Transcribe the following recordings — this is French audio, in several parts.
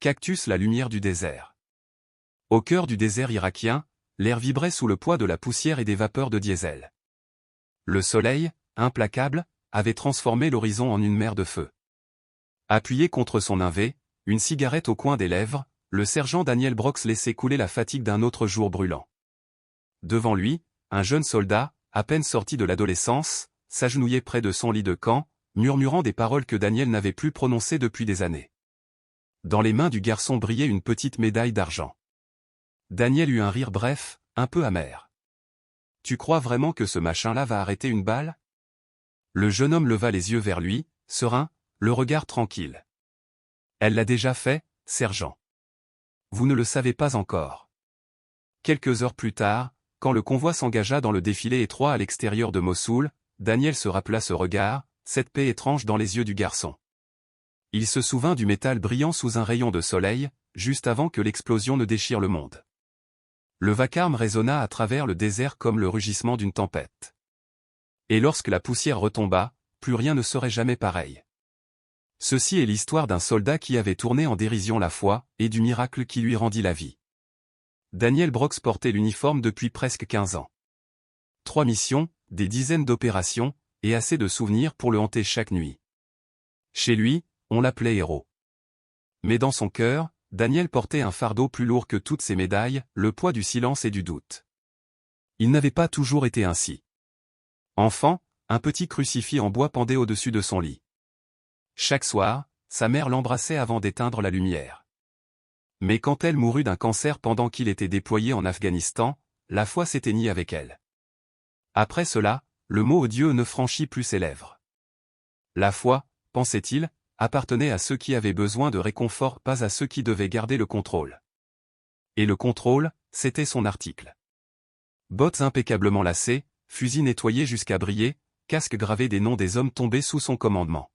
Cactus, la lumière du désert. Au cœur du désert irakien, l'air vibrait sous le poids de la poussière et des vapeurs de diesel. Le soleil, implacable, avait transformé l'horizon en une mer de feu. Appuyé contre son navet, une cigarette au coin des lèvres, le sergent Daniel Brox laissait couler la fatigue d'un autre jour brûlant. Devant lui, un jeune soldat, à peine sorti de l'adolescence, s'agenouillait près de son lit de camp, murmurant des paroles que Daniel n'avait plus prononcées depuis des années. Dans les mains du garçon brillait une petite médaille d'argent. Daniel eut un rire bref, un peu amer. « Tu crois vraiment que ce machin-là va arrêter une balle ?» Le jeune homme leva les yeux vers lui, serein, le regard tranquille. « Elle l'a déjà fait, sergent. Vous ne le savez pas encore. » Quelques heures plus tard, quand le convoi s'engagea dans le défilé étroit à l'extérieur de Mossoul, Daniel se rappela ce regard, cette paix étrange dans les yeux du garçon. Il se souvint du métal brillant sous un rayon de soleil, juste avant que l'explosion ne déchire le monde. Le vacarme résonna à travers le désert comme le rugissement d'une tempête. Et lorsque la poussière retomba, plus rien ne serait jamais pareil. Ceci est l'histoire d'un soldat qui avait tourné en dérision la foi, et du miracle qui lui rendit la vie. Daniel Brox portait l'uniforme depuis presque 15 ans. 3 missions, des dizaines d'opérations, et assez de souvenirs pour le hanter chaque nuit. Chez lui, on l'appelait héros. Mais dans son cœur, Daniel portait un fardeau plus lourd que toutes ses médailles, le poids du silence et du doute. Il n'avait pas toujours été ainsi. Enfant, un petit crucifix en bois pendait au-dessus de son lit. Chaque soir, sa mère l'embrassait avant d'éteindre la lumière. Mais quand elle mourut d'un cancer pendant qu'il était déployé en Afghanistan, la foi s'éteignit avec elle. Après cela, le mot Dieu ne franchit plus ses lèvres. La foi, pensait-il, appartenait à ceux qui avaient besoin de réconfort, pas à ceux qui devaient garder le contrôle. Et le contrôle, c'était son article. Bottes impeccablement lacées, fusil nettoyé jusqu'à briller, casque gravé des noms des hommes tombés sous son commandement.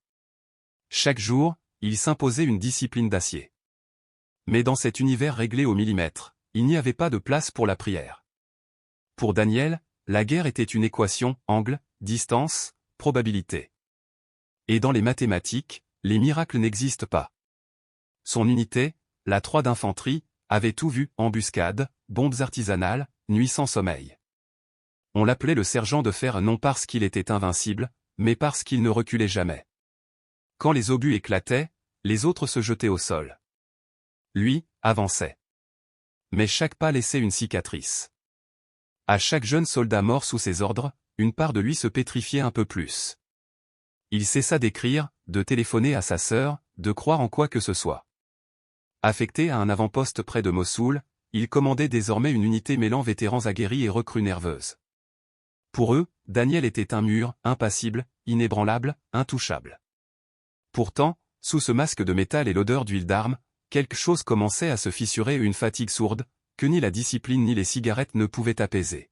Chaque jour, il s'imposait une discipline d'acier. Mais dans cet univers réglé au millimètre, il n'y avait pas de place pour la prière. Pour Daniel, la guerre était une équation, angle, distance, probabilité. Et dans les mathématiques, les miracles n'existent pas. Son unité, la 3 d'infanterie, avait tout vu, embuscades, bombes artisanales, nuits sans sommeil. On l'appelait le sergent de fer non parce qu'il était invincible, mais parce qu'il ne reculait jamais. Quand les obus éclataient, les autres se jetaient au sol. Lui, avançait. Mais chaque pas laissait une cicatrice. À chaque jeune soldat mort sous ses ordres, une part de lui se pétrifiait un peu plus. Il cessa d'écrire, de téléphoner à sa sœur, de croire en quoi que ce soit. Affecté à un avant-poste près de Mossoul, il commandait désormais une unité mêlant vétérans aguerris et recrues nerveuses. Pour eux, Daniel était un mur, impassible, inébranlable, intouchable. Pourtant, sous ce masque de métal et l'odeur d'huile d'arme, quelque chose commençait à se fissurer, une fatigue sourde, que ni la discipline ni les cigarettes ne pouvaient apaiser.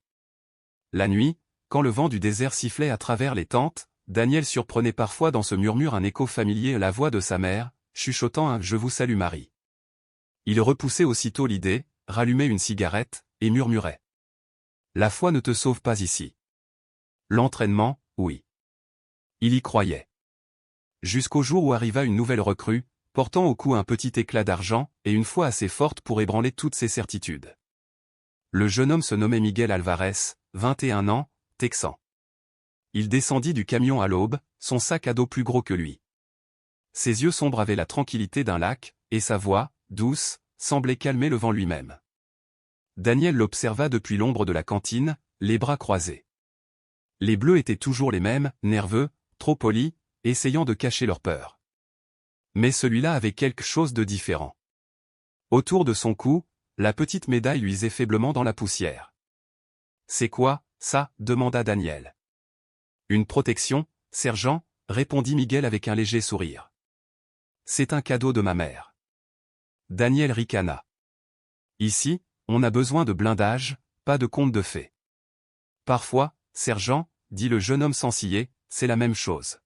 La nuit, quand le vent du désert sifflait à travers les tentes, Daniel surprenait parfois dans ce murmure un écho familier, la voix de sa mère, chuchotant un « Je vous salue Marie ». Il repoussait aussitôt l'idée, rallumait une cigarette, et murmurait. La foi ne te sauve pas ici. L'entraînement, oui. Il y croyait. Jusqu'au jour où arriva une nouvelle recrue, portant au cou un petit éclat d'argent, et une foi assez forte pour ébranler toutes ses certitudes. Le jeune homme se nommait Miguel Alvarez, 21 ans, texan. Il descendit du camion à l'aube, son sac à dos plus gros que lui. Ses yeux sombres avaient la tranquillité d'un lac, et sa voix, douce, semblait calmer le vent lui-même. Daniel l'observa depuis l'ombre de la cantine, les bras croisés. Les bleus étaient toujours les mêmes, nerveux, trop polis, essayant de cacher leur peur. Mais celui-là avait quelque chose de différent. Autour de son cou, la petite médaille luisait faiblement dans la poussière. « C'est quoi, ça ?» demanda Daniel. « Une protection, sergent » répondit Miguel avec un léger sourire. « C'est un cadeau de ma mère. » Daniel ricana. « Ici, on a besoin de blindage, pas de contes de fées. »« Parfois, sergent, » dit le jeune homme sans ciller, « c'est la même chose. »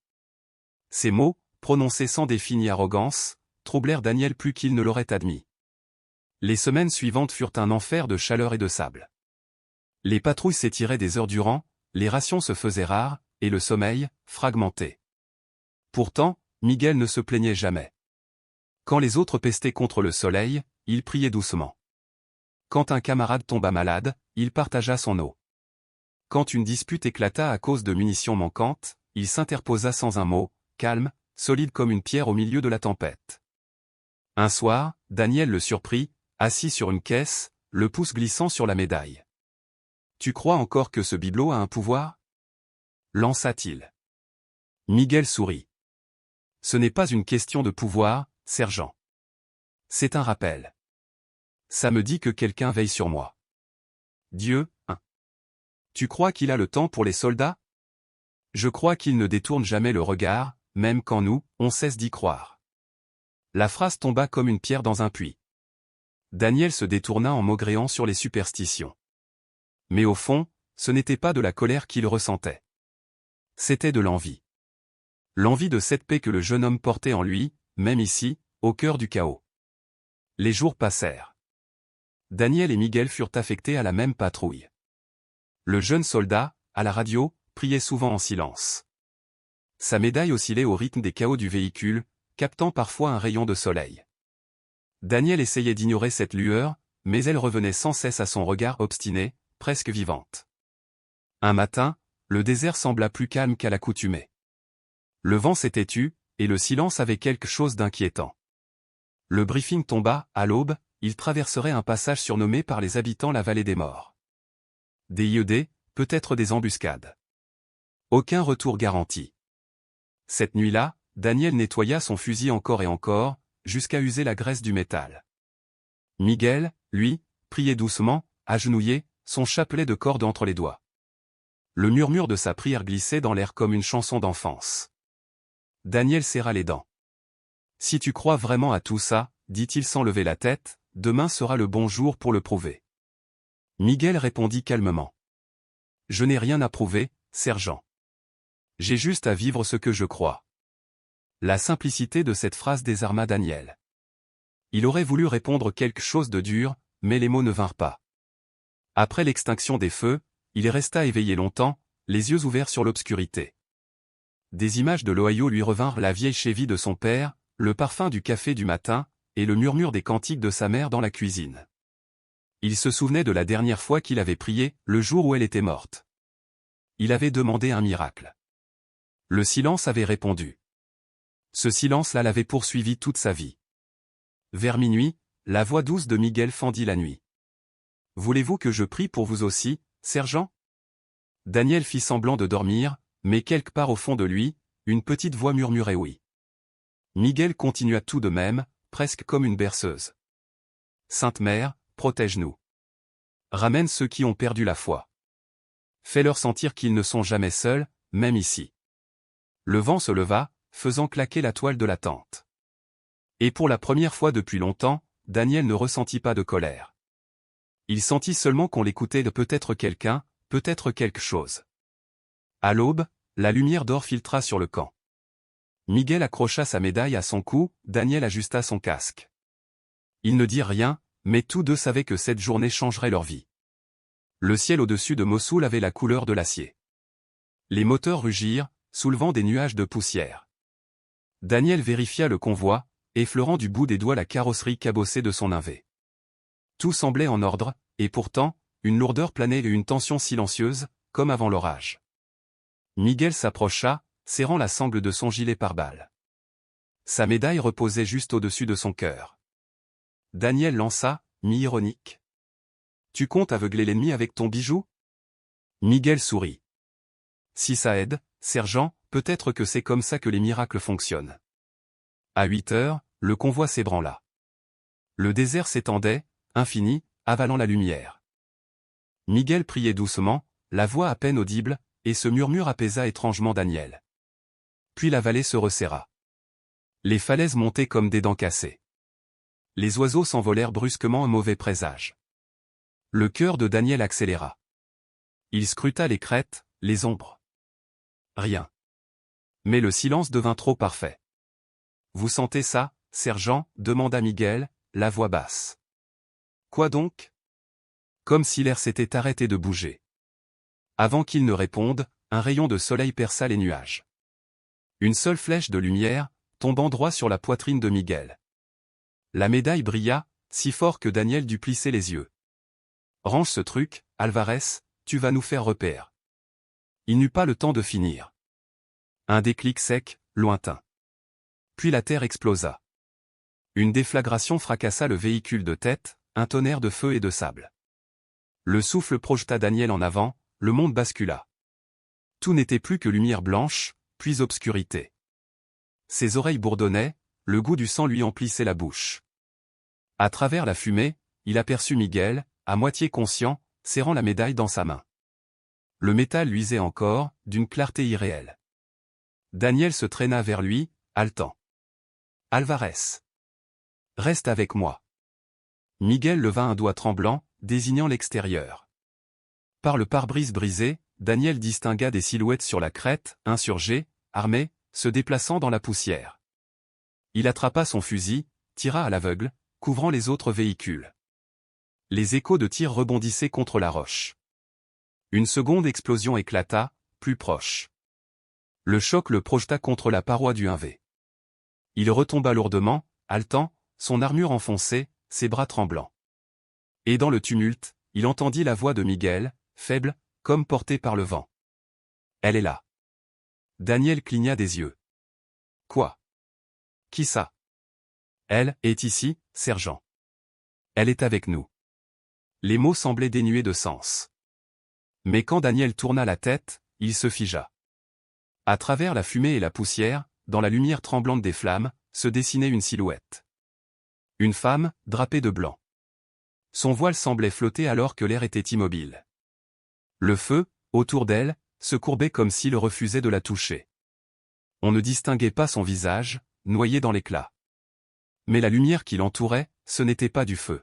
Ces mots, prononcés sans défi ni arrogance, troublèrent Daniel plus qu'il ne l'aurait admis. Les semaines suivantes furent un enfer de chaleur et de sable. Les patrouilles s'étiraient des heures durant, les rations se faisaient rares, et le sommeil, fragmenté. Pourtant, Miguel ne se plaignait jamais. Quand les autres pestaient contre le soleil, il priait doucement. Quand un camarade tomba malade, il partagea son eau. Quand une dispute éclata à cause de munitions manquantes, il s'interposa sans un mot, calme, solide comme une pierre au milieu de la tempête. Un soir, Daniel le surprit, assis sur une caisse, le pouce glissant sur la médaille. « Tu crois encore que ce bibelot a un pouvoir » lança-t-il. Miguel sourit. « Ce n'est pas une question de pouvoir, sergent. C'est un rappel. Ça me dit que quelqu'un veille sur moi. Dieu, hein. Tu crois qu'il a le temps pour les soldats ? Je crois qu'il ne détourne jamais le regard, même quand nous, on cesse d'y croire. » La phrase tomba comme une pierre dans un puits. Daniel se détourna en maugréant sur les superstitions. Mais au fond, ce n'était pas de la colère qu'il ressentait. C'était de l'envie. L'envie de cette paix que le jeune homme portait en lui, même ici, au cœur du chaos. Les jours passèrent. Daniel et Miguel furent affectés à la même patrouille. Le jeune soldat, à la radio, priait souvent en silence. Sa médaille oscillait au rythme des chaos du véhicule, captant parfois un rayon de soleil. Daniel essayait d'ignorer cette lueur, mais elle revenait sans cesse à son regard obstiné, presque vivante. Un matin, le désert sembla plus calme qu'à l'accoutumée. Le vent s'était tu, et le silence avait quelque chose d'inquiétant. Le briefing tomba, à l'aube, il traverserait un passage surnommé par les habitants la vallée des morts. Des IED, peut-être des embuscades. Aucun retour garanti. Cette nuit-là, Daniel nettoya son fusil encore et encore, jusqu'à user la graisse du métal. Miguel, lui, priait doucement, agenouillé, son chapelet de corde entre les doigts. Le murmure de sa prière glissait dans l'air comme une chanson d'enfance. Daniel serra les dents. « Si tu crois vraiment à tout ça, dit-il sans lever la tête, demain sera le bon jour pour le prouver. » Miguel répondit calmement. « Je n'ai rien à prouver, sergent. J'ai juste à vivre ce que je crois. » La simplicité de cette phrase désarma Daniel. Il aurait voulu répondre quelque chose de dur, mais les mots ne vinrent pas. Après l'extinction des feux, il resta éveillé longtemps, les yeux ouverts sur l'obscurité. Des images de l'Ohio lui revinrent, la vieille Chevy de son père, le parfum du café du matin, et le murmure des cantiques de sa mère dans la cuisine. Il se souvenait de la dernière fois qu'il avait prié, le jour où elle était morte. Il avait demandé un miracle. Le silence avait répondu. Ce silence-là l'avait poursuivi toute sa vie. Vers minuit, la voix douce de Miguel fendit la nuit. « Voulez-vous que je prie pour vous aussi, sergent ?» Daniel fit semblant de dormir, mais quelque part au fond de lui, une petite voix murmurait oui. Miguel continua tout de même, presque comme une berceuse. « Sainte Mère, protège-nous. Ramène ceux qui ont perdu la foi. Fais-leur sentir qu'ils ne sont jamais seuls, même ici. » Le vent se leva, faisant claquer la toile de la tente. Et pour la première fois depuis longtemps, Daniel ne ressentit pas de colère. Il sentit seulement qu'on l'écoutait de peut-être quelqu'un, peut-être quelque chose. À l'aube, la lumière d'or filtra sur le camp. Miguel accrocha sa médaille à son cou, Daniel ajusta son casque. Ils ne dirent rien, mais tous deux savaient que cette journée changerait leur vie. Le ciel au-dessus de Mossoul avait la couleur de l'acier. Les moteurs rugirent, soulevant des nuages de poussière. Daniel vérifia le convoi, effleurant du bout des doigts la carrosserie cabossée de son navet. Tout semblait en ordre, et pourtant, une lourdeur planait et une tension silencieuse, comme avant l'orage. Miguel s'approcha, serrant la sangle de son gilet pare-balles. Sa médaille reposait juste au-dessus de son cœur. Daniel lança, mi-ironique. « Tu comptes aveugler l'ennemi avec ton bijou ?» Miguel sourit. « Si ça aide, sergent, peut-être que c'est comme ça que les miracles fonctionnent. » À 8 heures, le convoi s'ébranla. Le désert s'étendait, infini, avalant la lumière. Miguel priait doucement, la voix à peine audible, et ce murmure apaisa étrangement Daniel. Puis la vallée se resserra. Les falaises montaient comme des dents cassées. Les oiseaux s'envolèrent brusquement, un mauvais présage. Le cœur de Daniel accéléra. Il scruta les crêtes, les ombres. Rien. Mais le silence devint trop parfait. « Vous sentez ça, sergent ?» demanda Miguel, la voix basse. « Quoi donc ?» Comme si l'air s'était arrêté de bouger. Avant qu'il ne réponde, un rayon de soleil perça les nuages. Une seule flèche de lumière, tombant droit sur la poitrine de Miguel. La médaille brilla, si fort que Daniel dut plisser les yeux. « Range ce truc, Alvarez, tu vas nous faire repère. » Il n'eut pas le temps de finir. Un déclic sec, lointain. Puis la terre explosa. Une déflagration fracassa le véhicule de tête, un tonnerre de feu et de sable. Le souffle projeta Daniel en avant, le monde bascula. Tout n'était plus que lumière blanche, puis obscurité. Ses oreilles bourdonnaient, le goût du sang lui emplissait la bouche. À travers la fumée, il aperçut Miguel, à moitié conscient, serrant la médaille dans sa main. Le métal luisait encore, d'une clarté irréelle. Daniel se traîna vers lui, haletant. « Alvarez. Reste avec moi. » Miguel leva un doigt tremblant, désignant l'extérieur. Par le pare-brise brisé, Daniel distingua des silhouettes sur la crête, insurgés, armés, se déplaçant dans la poussière. Il attrapa son fusil, tira à l'aveugle, couvrant les autres véhicules. Les échos de tirs rebondissaient contre la roche. Une seconde explosion éclata, plus proche. Le choc le projeta contre la paroi du 1V. Il retomba lourdement, haletant, son armure enfoncée, ses bras tremblants. Et dans le tumulte, il entendit la voix de Miguel, faible, comme portée par le vent. « Elle est là. » Daniel cligna des yeux. « Quoi? Qui ça? »« Elle est ici, sergent. Elle est avec nous. » Les mots semblaient dénués de sens. Mais quand Daniel tourna la tête, il se figea. À travers la fumée et la poussière, dans la lumière tremblante des flammes, se dessinait une silhouette. Une femme, drapée de blanc. Son voile semblait flotter alors que l'air était immobile. Le feu, autour d'elle, se courbait comme s'il refusait de la toucher. On ne distinguait pas son visage, noyé dans l'éclat. Mais la lumière qui l'entourait, ce n'était pas du feu.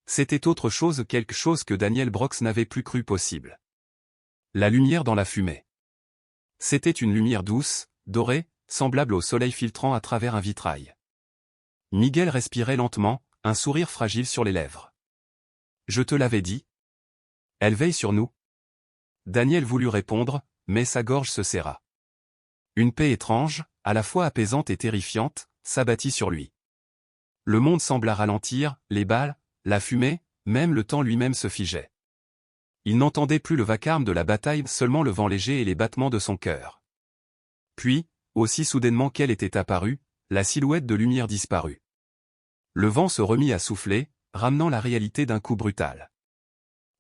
C'était autre chose, quelque chose que Daniel Brox n'avait plus cru possible. La lumière dans la fumée. C'était une lumière douce, dorée, semblable au soleil filtrant à travers un vitrail. Miguel respirait lentement, un sourire fragile sur les lèvres. « Je te l'avais dit. Elle veille sur nous. » Daniel voulut répondre, mais sa gorge se serra. Une paix étrange, à la fois apaisante et terrifiante, s'abattit sur lui. Le monde sembla ralentir, les balles, la fumée, même le temps lui-même se figeait. Il n'entendait plus le vacarme de la bataille, seulement le vent léger et les battements de son cœur. Puis, aussi soudainement qu'elle était apparue, la silhouette de lumière disparut. Le vent se remit à souffler, ramenant la réalité d'un coup brutal.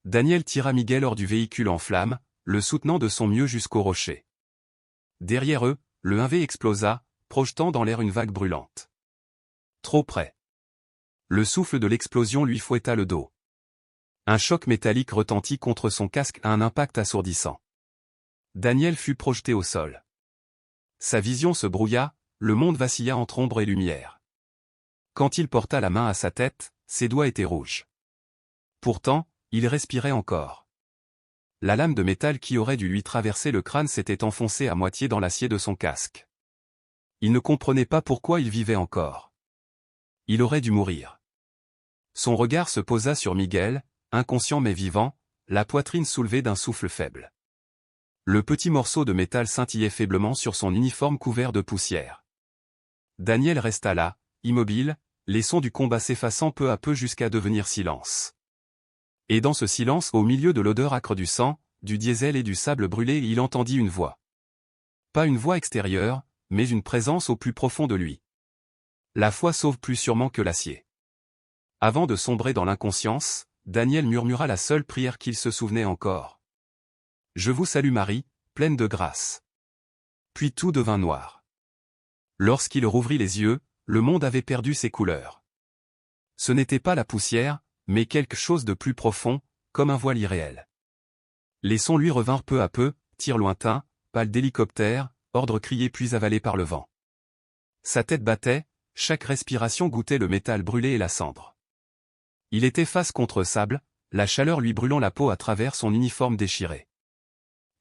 Daniel tira Miguel hors du véhicule en flammes, le soutenant de son mieux jusqu'au rocher. Derrière eux, le 1V explosa, projetant dans l'air une vague brûlante. Trop près. Le souffle de l'explosion lui fouetta le dos. Un choc métallique retentit contre son casque à un impact assourdissant. Daniel fut projeté au sol. Sa vision se brouilla, le monde vacilla entre ombre et lumière. Quand il porta la main à sa tête, ses doigts étaient rouges. Pourtant, il respirait encore. La lame de métal qui aurait dû lui traverser le crâne s'était enfoncée à moitié dans l'acier de son casque. Il ne comprenait pas pourquoi il vivait encore. Il aurait dû mourir. Son regard se posa sur Miguel, inconscient mais vivant, la poitrine soulevée d'un souffle faible. Le petit morceau de métal scintillait faiblement sur son uniforme couvert de poussière. Daniel resta là, immobile, les sons du combat s'effaçant peu à peu jusqu'à devenir silence. Et dans ce silence, au milieu de l'odeur âcre du sang, du diesel et du sable brûlé, il entendit une voix. Pas une voix extérieure, mais une présence au plus profond de lui. La foi sauve plus sûrement que l'acier. Avant de sombrer dans l'inconscience, Daniel murmura la seule prière qu'il se souvenait encore. « Je vous salue Marie, pleine de grâce. » Puis tout devint noir. Lorsqu'il rouvrit les yeux, le monde avait perdu ses couleurs. Ce n'était pas la poussière, mais quelque chose de plus profond, comme un voile irréel. Les sons lui revinrent peu à peu, tirs lointains, pales d'hélicoptères, ordres criés puis avalés par le vent. Sa tête battait, chaque respiration goûtait le métal brûlé et la cendre. Il était face contre sable, la chaleur lui brûlant la peau à travers son uniforme déchiré.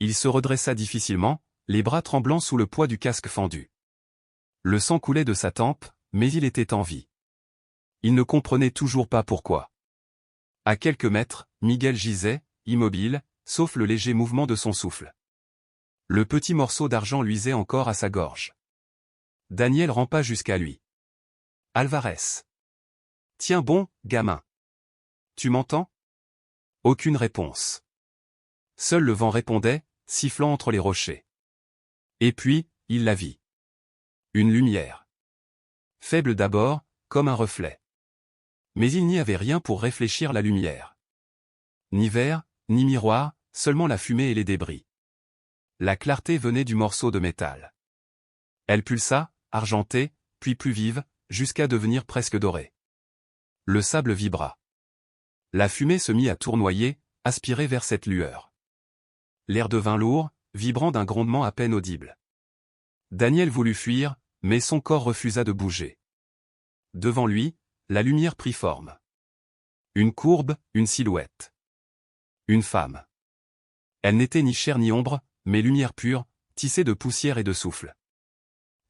Il se redressa difficilement, les bras tremblants sous le poids du casque fendu. Le sang coulait de sa tempe, mais il était en vie. Il ne comprenait toujours pas pourquoi. À quelques mètres, Miguel gisait, immobile, sauf le léger mouvement de son souffle. Le petit morceau d'argent luisait encore à sa gorge. Daniel rampa jusqu'à lui. « Alvarez. Tiens bon, gamin. Tu m'entends? Aucune réponse. Seul le vent répondait, sifflant entre les rochers. Et puis, il la vit. Une lumière. Faible d'abord, comme un reflet. Mais il n'y avait rien pour réfléchir la lumière. Ni verre, ni miroir, seulement la fumée et les débris. La clarté venait du morceau de métal. Elle pulsa, argentée, puis plus vive, jusqu'à devenir presque dorée. Le sable vibra. La fumée se mit à tournoyer, aspirée vers cette lueur. L'air devint lourd, vibrant d'un grondement à peine audible. Daniel voulut fuir, mais son corps refusa de bouger. Devant lui, la lumière prit forme. Une courbe, une silhouette. Une femme. Elle n'était ni chair ni ombre, mais lumière pure, tissée de poussière et de souffle.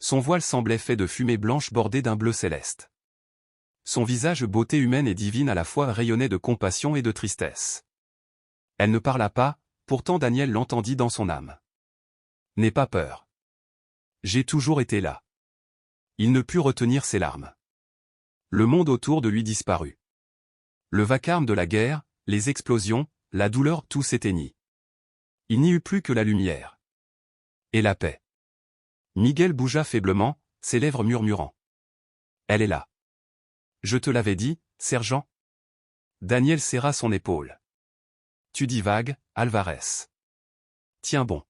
Son voile semblait fait de fumée blanche bordée d'un bleu céleste. Son visage, beauté humaine et divine à la fois, rayonnait de compassion et de tristesse. Elle ne parla pas, pourtant Daniel l'entendit dans son âme. « N'aie pas peur. J'ai toujours été là. » Il ne put retenir ses larmes. Le monde autour de lui disparut. Le vacarme de la guerre, les explosions, la douleur, tout s'éteignit. Il n'y eut plus que la lumière. Et la paix. Miguel bougea faiblement, ses lèvres murmurant. « Elle est là. Je te l'avais dit, sergent. » Daniel serra son épaule. « Tu divagues, Alvarez. » « Tiens bon. »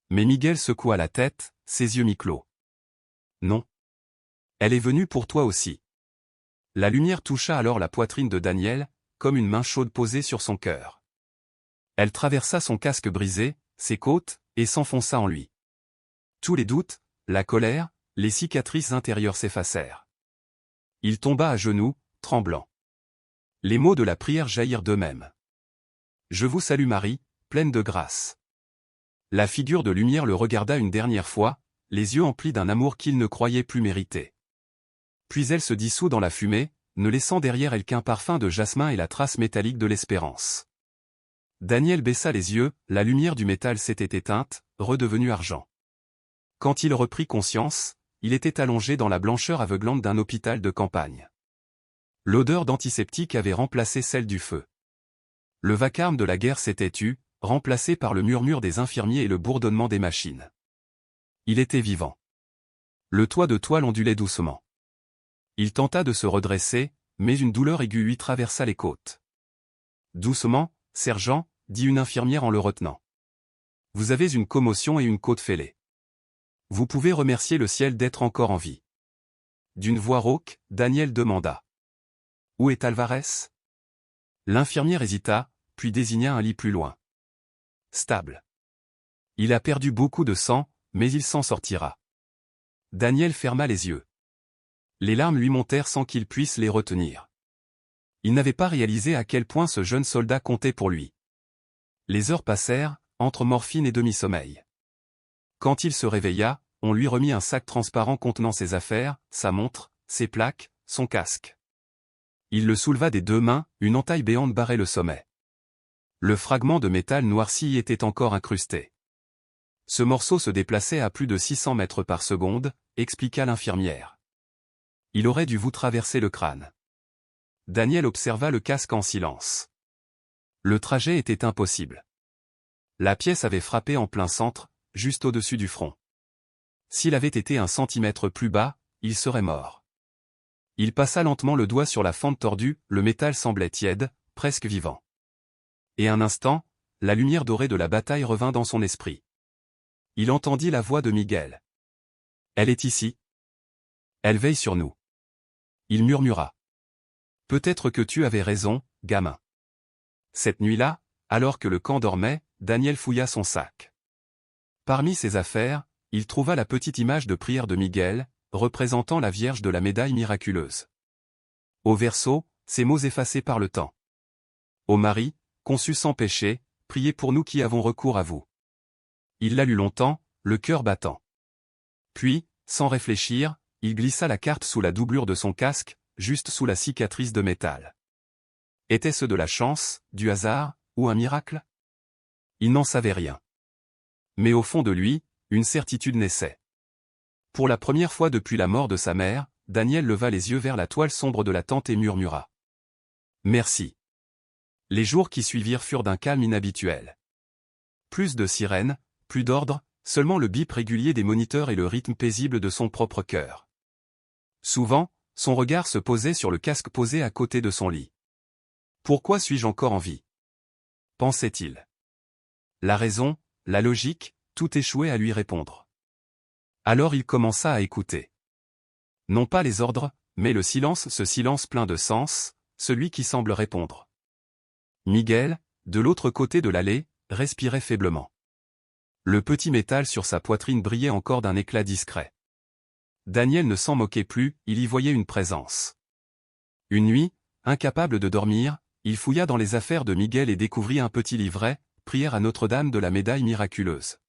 Mais Miguel secoua la tête, ses yeux mi-clos. « Non. Elle est venue pour toi aussi. » La lumière toucha alors la poitrine de Daniel, comme une main chaude posée sur son cœur. Elle traversa son casque brisé, ses côtes, et s'enfonça en lui. Tous les doutes, la colère, les cicatrices intérieures s'effacèrent. Il tomba à genoux, tremblant. Les mots de la prière jaillirent d'eux-mêmes. « Je vous salue Marie, pleine de grâce. » La figure de lumière le regarda une dernière fois, les yeux emplis d'un amour qu'il ne croyait plus mériter. Puis elle se dissout dans la fumée, ne laissant derrière elle qu'un parfum de jasmin et la trace métallique de l'espérance. Daniel baissa les yeux, la lumière du métal s'était éteinte, redevenue argent. Quand il reprit conscience, il était allongé dans la blancheur aveuglante d'un hôpital de campagne. L'odeur d'antiseptique avait remplacé celle du feu. Le vacarme de la guerre s'était tu, remplacé par le murmure des infirmiers et le bourdonnement des machines. Il était vivant. Le toit de toile ondulait doucement. Il tenta de se redresser, mais une douleur aiguë lui traversa les côtes. « Doucement, sergent, » dit une infirmière en le retenant. « Vous avez une commotion et une côte fêlée. Vous pouvez remercier le ciel d'être encore en vie. » D'une voix rauque, Daniel demanda. « Où est Alvarez ?» L'infirmière hésita, puis désigna un lit plus loin. « Stable. Il a perdu beaucoup de sang, mais il s'en sortira. » Daniel ferma les yeux. Les larmes lui montèrent sans qu'il puisse les retenir. Il n'avait pas réalisé à quel point ce jeune soldat comptait pour lui. Les heures passèrent, entre morphine et demi-sommeil. Quand il se réveilla, on lui remit un sac transparent contenant ses affaires, sa montre, ses plaques, son casque. Il le souleva des deux mains, une entaille béante barrait le sommet. Le fragment de métal noirci y était encore incrusté. Ce morceau se déplaçait à plus de 600 mètres par seconde, expliqua l'infirmière. Il aurait dû vous traverser le crâne. Daniel observa le casque en silence. Le trajet était impossible. La pièce avait frappé en plein centre, juste au-dessus du front. S'il avait été un centimètre plus bas, il serait mort. Il passa lentement le doigt sur la fente tordue, le métal semblait tiède, presque vivant. Et un instant, la lumière dorée de la bataille revint dans son esprit. Il entendit la voix de Miguel. « Elle est ici. Elle veille sur nous. » Il murmura. « Peut-être que tu avais raison, gamin. » Cette nuit-là, alors que le camp dormait, Daniel fouilla son sac. Parmi ses affaires, il trouva la petite image de prière de Miguel, représentant la Vierge de la médaille miraculeuse. Au verso, ces mots effacés par le temps. « Ô Marie, conçue sans péché, priez pour nous qui avons recours à vous. » Il la lut longtemps, le cœur battant. Puis, sans réfléchir, il glissa la carte sous la doublure de son casque, juste sous la cicatrice de métal. Était-ce de la chance, du hasard, ou un miracle? Il n'en savait rien. Mais au fond de lui, une certitude naissait. Pour la première fois depuis la mort de sa mère, Daniel leva les yeux vers la toile sombre de la tente et murmura. Merci. Les jours qui suivirent furent d'un calme inhabituel. Plus de sirènes, plus d'ordre, seulement le bip régulier des moniteurs et le rythme paisible de son propre cœur. Souvent, son regard se posait sur le casque posé à côté de son lit. Pourquoi suis-je encore en vie? Pensait-il. La raison, la logique, tout échouait à lui répondre. Alors il commença à écouter. Non pas les ordres, mais le silence, ce silence plein de sens, celui qui semble répondre. Miguel, de l'autre côté de l'allée, respirait faiblement. Le petit métal sur sa poitrine brillait encore d'un éclat discret. Daniel ne s'en moquait plus, il y voyait une présence. Une nuit, incapable de dormir, il fouilla dans les affaires de Miguel et découvrit un petit livret, Prière à Notre-Dame de la Médaille miraculeuse.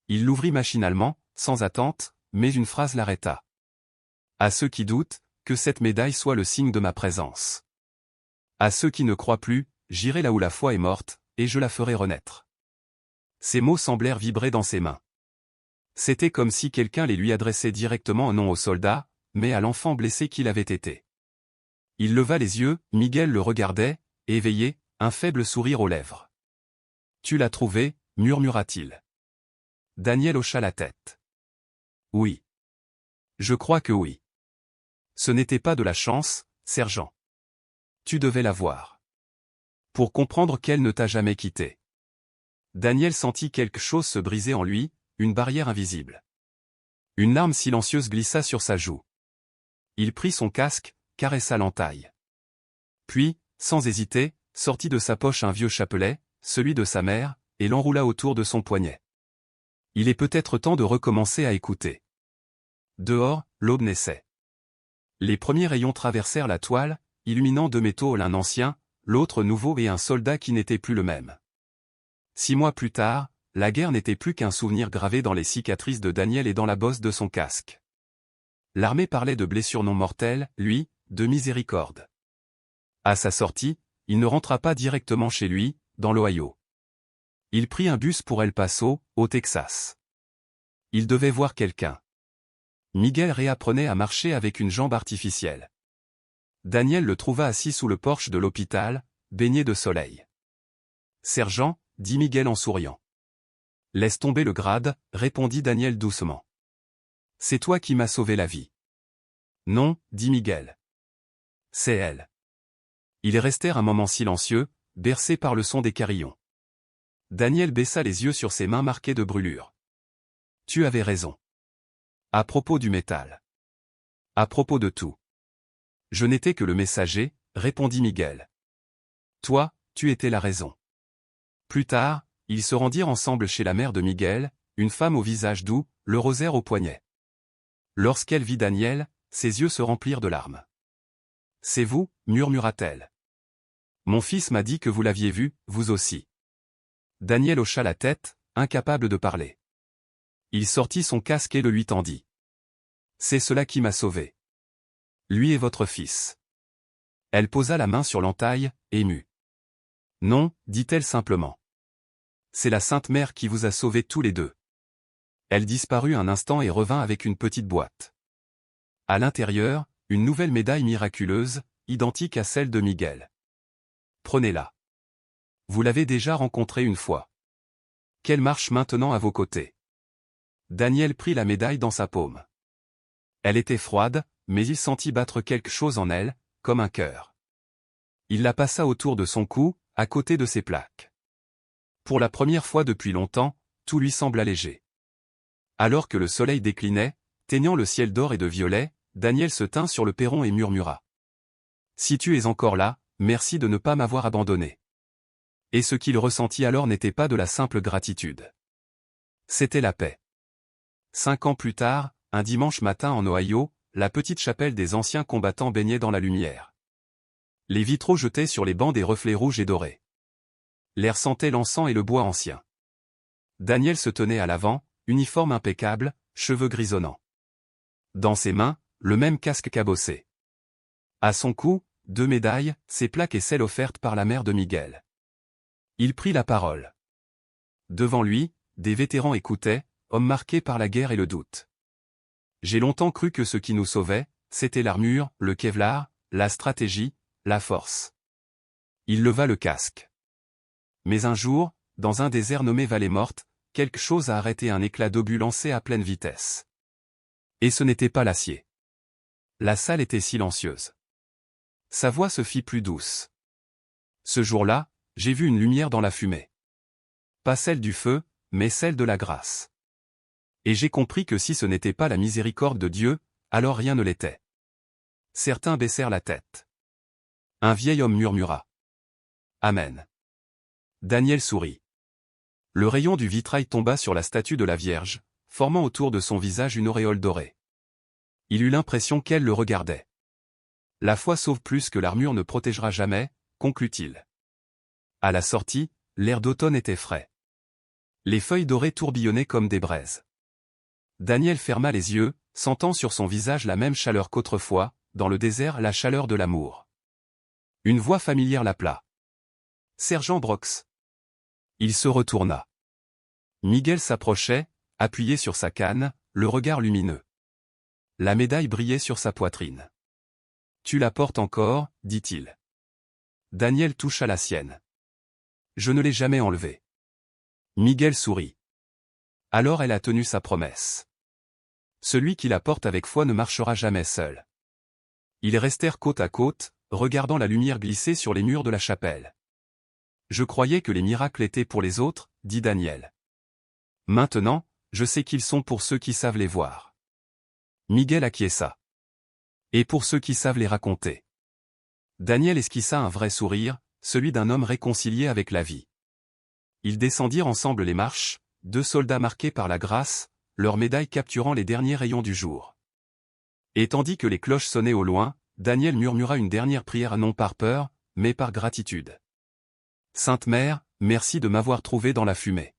Il l'ouvrit machinalement, sans attente, mais une phrase l'arrêta. À ceux qui doutent, que cette médaille soit le signe de ma présence. À ceux qui ne croient plus, j'irai là où la foi est morte, et je la ferai renaître. Ces mots semblèrent vibrer dans ses mains. C'était comme si quelqu'un les lui adressait directement non au soldat, mais à l'enfant blessé qu'il avait été. Il leva les yeux, Miguel le regardait, éveillé, un faible sourire aux lèvres. « Tu l'as trouvé » murmura-t-il. Daniel hocha la tête. « Oui. Je crois que oui. Ce n'était pas de la chance, sergent. Tu devais la voir. Pour comprendre qu'elle ne t'a jamais quitté. » Daniel sentit quelque chose se briser en lui, une barrière invisible. Une larme silencieuse glissa sur sa joue. Il prit son casque, caressa l'entaille. Puis, sans hésiter, sortit de sa poche un vieux chapelet, celui de sa mère, et l'enroula autour de son poignet. Il est peut-être temps de recommencer à écouter. Dehors, l'aube naissait. Les premiers rayons traversèrent la toile, illuminant deux métaux, l'un ancien, l'autre nouveau et un soldat qui n'était plus le même. 6 mois plus tard, la guerre n'était plus qu'un souvenir gravé dans les cicatrices de Daniel et dans la bosse de son casque. L'armée parlait de blessures non mortelles, lui, de miséricorde. À sa sortie, il ne rentra pas directement chez lui, dans l'Ohio. Il prit un bus pour El Paso, au Texas. Il devait voir quelqu'un. Miguel réapprenait à marcher avec une jambe artificielle. Daniel le trouva assis sous le porche de l'hôpital, baigné de soleil. « Sergent » dit Miguel en souriant. « Laisse tomber le grade » répondit Daniel doucement. « C'est toi qui m'as sauvé la vie. »« Non » dit Miguel. « C'est elle. » Ils restèrent un moment silencieux, bercés par le son des carillons. Daniel baissa les yeux sur ses mains marquées de brûlures. « Tu avais raison. À propos du métal. À propos de tout. Je n'étais que le messager, répondit Miguel. Toi, tu étais la raison. » Plus tard, ils se rendirent ensemble chez la mère de Miguel, une femme au visage doux, le rosaire au poignet. Lorsqu'elle vit Daniel, ses yeux se remplirent de larmes. « C'est vous » murmura-t-elle. « Mon fils m'a dit que vous l'aviez vu, vous aussi. » Daniel hocha la tête, incapable de parler. Il sortit son casque et le lui tendit. « C'est cela qui m'a sauvé. Lui est votre fils. » Elle posa la main sur l'entaille, émue. « Non, dit-elle simplement. C'est la Sainte Mère qui vous a sauvés tous les deux. » Elle disparut un instant et revint avec une petite boîte. À l'intérieur, une nouvelle médaille miraculeuse, identique à celle de Miguel. « Prenez-la. Vous l'avez déjà rencontrée une fois. Qu'elle marche maintenant à vos côtés. » Daniel prit la médaille dans sa paume. Elle était froide, mais il sentit battre quelque chose en elle, comme un cœur. Il la passa autour de son cou, à côté de ses plaques. Pour la première fois depuis longtemps, tout lui sembla léger. Alors que le soleil déclinait, teignant le ciel d'or et de violet, Daniel se tint sur le perron et murmura. « Si tu es encore là, merci de ne pas m'avoir abandonné. » Et ce qu'il ressentit alors n'était pas de la simple gratitude. C'était la paix. 5 ans plus tard, un dimanche matin en Ohio, la petite chapelle des anciens combattants baignait dans la lumière. Les vitraux jetaient sur les bancs des reflets rouges et dorés. L'air sentait l'encens et le bois ancien. Daniel se tenait à l'avant, uniforme impeccable, cheveux grisonnants. Dans ses mains, le même casque cabossé. À son cou, 2 médailles, ses plaques et celles offertes par la mère de Miguel. Il prit la parole. Devant lui, des vétérans écoutaient, hommes marqués par la guerre et le doute. « J'ai longtemps cru que ce qui nous sauvait, c'était l'armure, le Kevlar, la stratégie, la force. Il leva le casque. Mais un jour, dans un désert nommé Vallée Morte, quelque chose a arrêté un éclat d'obus lancé à pleine vitesse. Et ce n'était pas l'acier. La salle était silencieuse. Sa voix se fit plus douce. Ce jour-là, j'ai vu une lumière dans la fumée. Pas celle du feu, mais celle de la grâce. Et j'ai compris que si ce n'était pas la miséricorde de Dieu, alors rien ne l'était. Certains baissèrent la tête. Un vieil homme murmura. Amen. Daniel sourit. Le rayon du vitrail tomba sur la statue de la Vierge, formant autour de son visage une auréole dorée. Il eut l'impression qu'elle le regardait. La foi sauve plus que l'armure ne protégera jamais, conclut-il. À la sortie, l'air d'automne était frais. Les feuilles dorées tourbillonnaient comme des braises. Daniel ferma les yeux, sentant sur son visage la même chaleur qu'autrefois, dans le désert la chaleur de l'amour. Une voix familière l'appela. Sergent Brox. Il se retourna. Miguel s'approchait, appuyé sur sa canne, le regard lumineux. La médaille brillait sur sa poitrine. Tu la portes encore, dit-il. Daniel toucha la sienne. Je ne l'ai jamais enlevée. Miguel sourit. Alors elle a tenu sa promesse. Celui qui la porte avec foi ne marchera jamais seul. Ils restèrent côte à côte, regardant la lumière glisser sur les murs de la chapelle. Je croyais que les miracles étaient pour les autres, dit Daniel. Maintenant, je sais qu'ils sont pour ceux qui savent les voir. Miguel acquiesça. Et pour ceux qui savent les raconter. Daniel esquissa un vrai sourire, celui d'un homme réconcilié avec la vie. Ils descendirent ensemble les marches, deux soldats marqués par la grâce, leurs médailles capturant les derniers rayons du jour. Et tandis que les cloches sonnaient au loin, Daniel murmura une dernière prière non par peur, mais par gratitude. Sainte Mère, merci de m'avoir trouvé dans la fumée.